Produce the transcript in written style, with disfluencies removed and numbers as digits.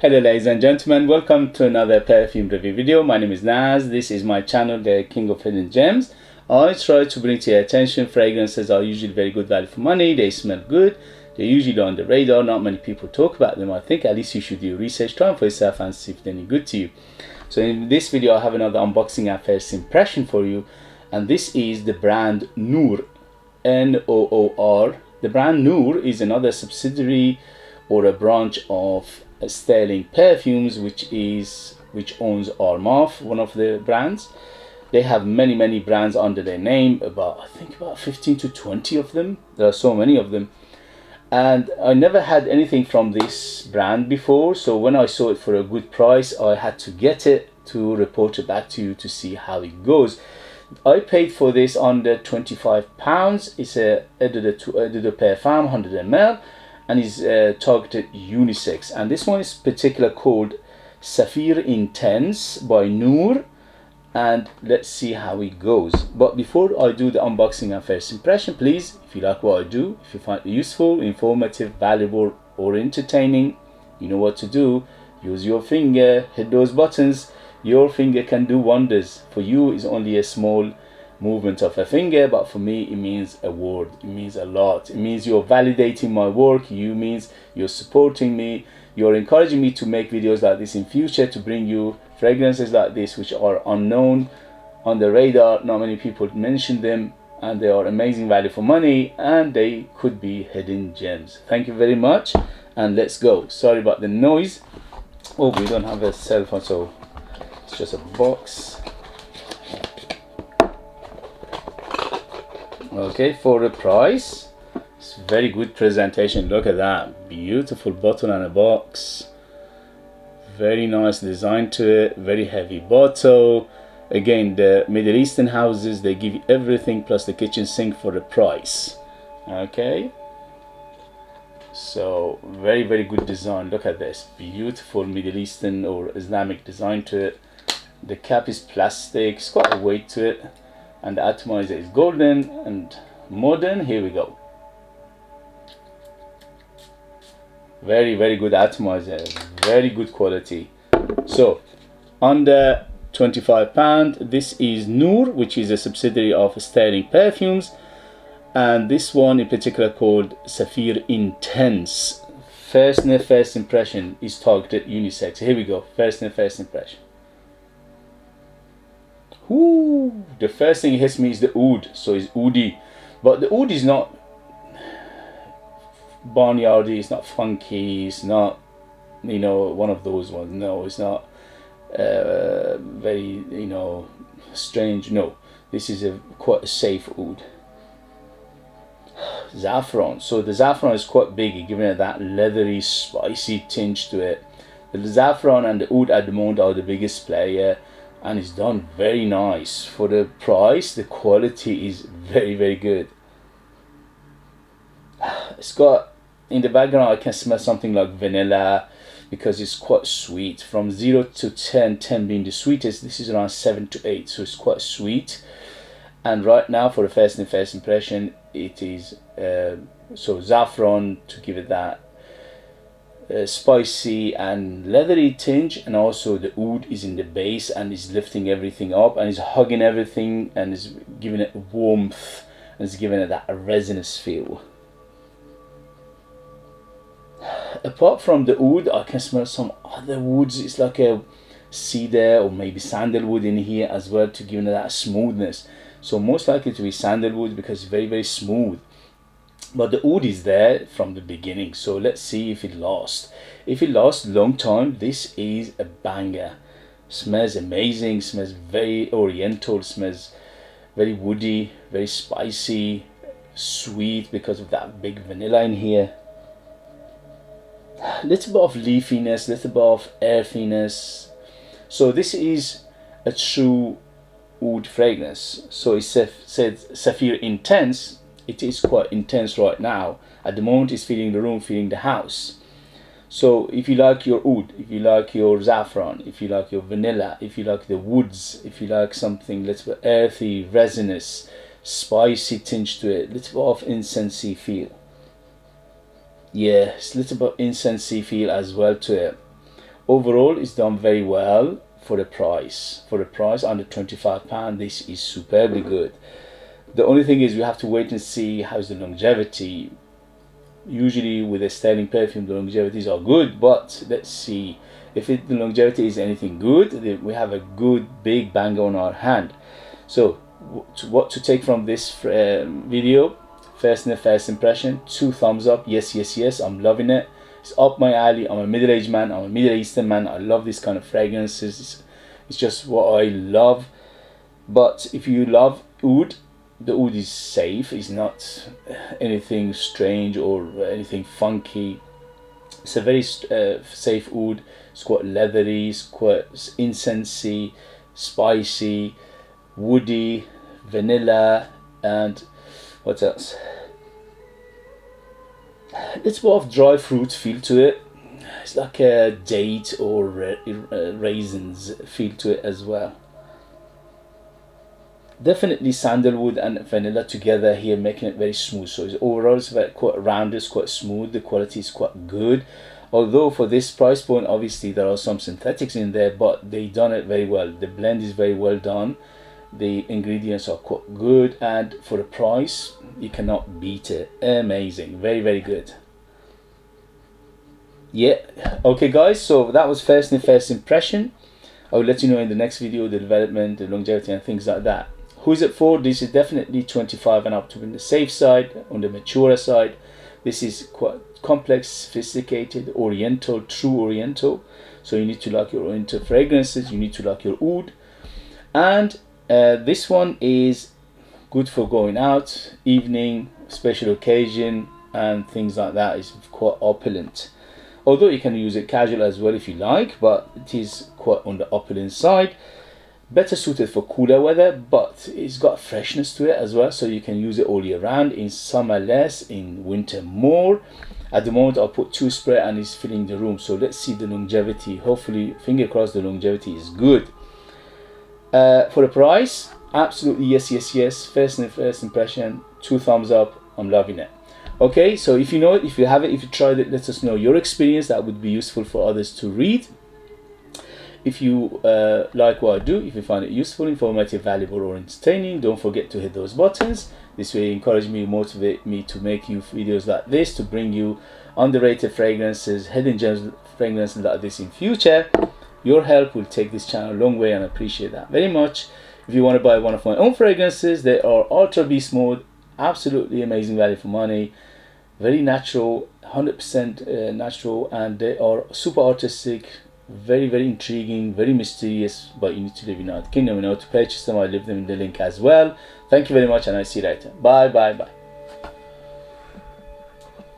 Hello ladies and gentlemen, welcome to another perfume review video. My name is Naz. This is my channel, the King of Hidden Gems. I try to bring to your attention fragrances are usually very good value for money. They smell good. They're usually on the radar. Not many people talk about them. I think at least you should do research, try them for yourself and see if they're any good to you. So in this video I have another unboxing and first impression for you, and this is the brand Noor, N-O-O-R. The brand Noor is another subsidiary or a branch of Sterling Perfumes, which owns Armaf, one of the brands. They have many brands under their name, I think about 15 to 20 of them. There are so many of them, and I never had anything from this brand before, so when I saw it for a good price I had to get it to report it back to you to see how it goes. I paid for this under £25. It's a Eau de Parfum 100 ml, and is targeted unisex, and this one is particular called Sapphire Intense by Noor, and let's see how it goes. But before I do the unboxing and first impression, please, if you like what I do, if you find it useful, informative, valuable or entertaining, you know what to do. Use your finger, hit those buttons. Your finger can do wonders. For you it's only a small movement of a finger, but for me it means a word. It means a lot. It means you're validating my work. You means you're supporting me. You're encouraging me to make videos like this in future, to bring you fragrances like this which are unknown, on the radar. Not many people mention them, and they are amazing value for money, and they could be hidden gems. Thank you very much, and let's go. Sorry about the noise. Oh, we don't have a cell phone, so it's just a box. Okay, for the price, it's very good presentation. Look at that, beautiful bottle and a box. Very nice design to it. Very heavy bottle. Again, the Middle Eastern houses, they give you everything plus the kitchen sink for the price. Okay, so very good design. Look at this beautiful Middle Eastern or Islamic design to it. The cap is plastic, it's got a weight to it, and the atomizer is golden and modern. Here we go. Very good atomizer, very good quality. So under £25, this is Noor, which is a subsidiary of Sterling Perfumes, and this one in particular called Sapphire Intense. First impression is targeted unisex. Here we go. First impression. Ooh, the first thing that hits me is the oud. So it's oudy, but the oud is not barnyardy, it's not funky, it's not, you know, one of those ones. No, it's not very, you know, strange. No, this is quite a safe oud. Saffron. So the saffron is quite big, giving it that leathery, spicy tinge to it. The saffron and the oud at the moment are the biggest player, and it's done very nice for the price. The quality is very good. It's got, in the background I can smell something like vanilla, because it's quite sweet. From 0 to 10, 10 being the sweetest, this is around 7 to 8, so it's quite sweet. And right now for the first impression, it is so saffron to give it that spicy and leathery tinge, and also the oud is in the base and is lifting everything up and is hugging everything and is giving it warmth and is giving it that resinous feel. Apart from the oud, I can smell some other woods. It's like a cedar or maybe sandalwood in here as well, to give it that smoothness. So most likely to be sandalwood because it's very smooth. But the oud is there from the beginning, so let's see if it lasts. If it lasts a long time, this is a banger. Smells amazing, smells very oriental, smells very woody, very spicy, sweet because of that big vanilla in here. Little bit of leafiness, little bit of earthiness. So this is a true oud fragrance. So it said Sapphire Intense. It is quite intense right now. At the moment it's filling the room, filling the house. So if you like your oud, if you like your saffron, if you like your vanilla, if you like the woods, if you like something little bit earthy, resinous, spicy tinge to it, little bit of incensey feel. Yeah, it's a little bit incensey feel as well to it. overall it's done very well for the price. For the price under £25, this is superbly good. The only thing is we have to wait and see how's the longevity. Usually with a styling perfume the longevities are good, but let's see if the longevity is anything good. Then we have a good big banger on our hand. So what to take from this video: first sniff, first impression, 2 thumbs up. Yes, yes, yes, I'm loving it. It's up my alley. I'm a middle-aged man, I'm a Middle Eastern man, I love this kind of fragrances. It's just what I love. But if you love oud, the oud is safe. It's not anything strange or anything funky. It's a very safe oud. It's quite leathery, it's quite incensey, spicy, woody, vanilla, and what else? It's more of dry fruit feel to it. It's like a date or raisins feel to it as well. Definitely sandalwood and vanilla together here, making it very smooth. So overall it's quite rounded, it's quite smooth, the quality is quite good. Although for this price point obviously there are some synthetics in there, but they done it very well. The blend is very well done, the ingredients are quite good, and for the price you cannot beat it. Amazing, very, very good. Yeah, okay guys, so that was first impression. I will let you know in the next video the development, the longevity and things like that. Who is it for? This is definitely 25 and up, to be on the safe side, on the mature side. This is quite complex, sophisticated, oriental, true oriental. So you need to like your oriental fragrances, you need to like your oud. And this one is good for going out, evening, special occasion and things like that. It's quite opulent. Although you can use it casual as well if you like, but it is quite on the opulent side. Better suited for cooler weather, but it's got freshness to it as well, so you can use it all year round. In summer less, in winter more. At the moment I'll put 2 spray and it's filling the room. So let's see the longevity. Hopefully, finger crossed, the longevity is good. For the price, absolutely yes, yes, yes. First impression, 2 thumbs up. I'm loving it. Okay, so if you know it, if you have it, if you tried it, let us know your experience. That would be useful for others to read. If you like what I do, if you find it useful, informative, valuable or entertaining, don't forget to hit those buttons. This way encourage me, motivate me to make you videos like this, to bring you underrated fragrances, hidden gems fragrances like this in future. Your help will take this channel a long way and I appreciate that very much. If you want to buy one of my own fragrances, they are ultra beast mode, absolutely amazing value for money, very natural, 100% natural, and they are super artistic, very, very intriguing, very mysterious, but you need to live in the United Kingdom in order to purchase them. I leave them in the link as well. Thank you very much and I'll see you later. Bye, bye, bye.